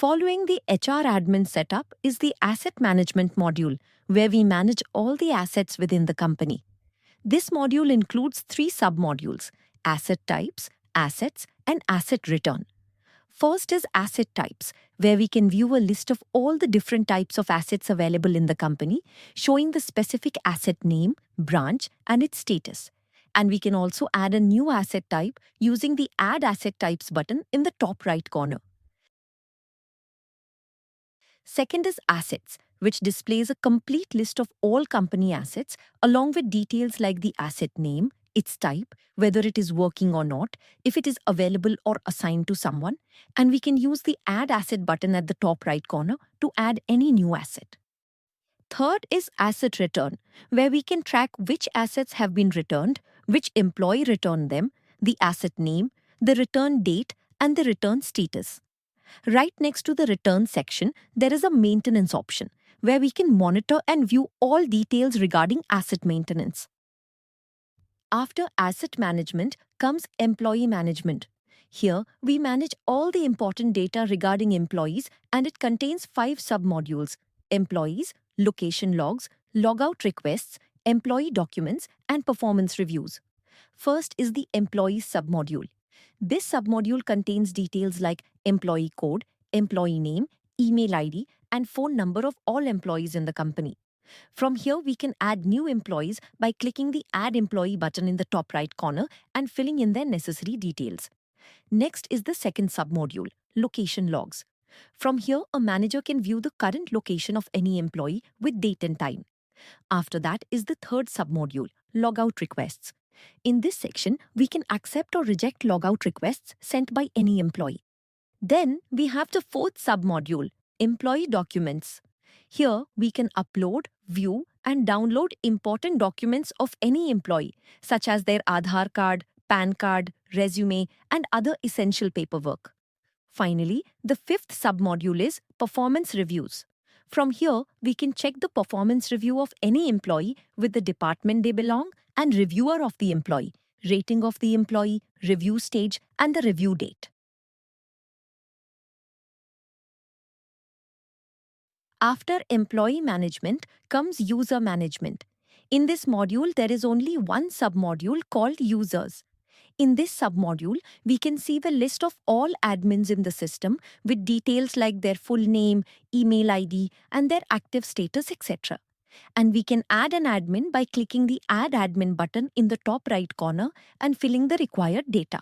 Following the HR admin setup is the asset management module, where we manage all the assets within the company. This module includes 3 submodules: asset types, assets, and asset return. First is asset types, where we can view a list of all the different types of assets available in the company, showing the specific asset name, branch, and its status. And we can also add a new asset type using the Add Asset Types button in the top right corner. Second is assets, which displays a complete list of all company assets along with details like the asset name, its type, whether it is working or not, if it is available or assigned to someone, and we can use the Add Asset button at the top right corner to add any new asset. Third is asset return, where we can track which assets have been returned, which employee returned them, the asset name, the return date, and the return status. Right next to the return section, there is a maintenance option, where we can monitor and view all details regarding asset maintenance. After asset management comes employee management. Here, we manage all the important data regarding employees, and it contains 5 submodules: employees, location logs, logout requests, employee documents, and performance reviews. First is the employees submodule. This submodule contains details like employee code, employee name, email ID, and phone number of all employees in the company. From here, we can add new employees by clicking the Add Employee button in the top right corner and filling in their necessary details. Next is the second submodule, Location Logs. From here, a manager can view the current location of any employee with date and time. After that is the third submodule, Logout Requests. In this section, we can accept or reject logout requests sent by any employee. Then we have the fourth submodule, Employee Documents. Here, we can upload, view, and download important documents of any employee, such as their Aadhaar card, PAN card, resume, and other essential paperwork. Finally, the fifth submodule is Performance Reviews. From here, we can check the performance review of any employee with the department they belong and reviewer of the employee, rating of the employee, review stage, and the review date. After employee management comes user management. In this module, there is only one submodule called users. In this submodule, we can see the list of all admins in the system with details like their full name, email ID, and their active status, etc. And we can add an admin by clicking the Add Admin button in the top right corner and filling the required data.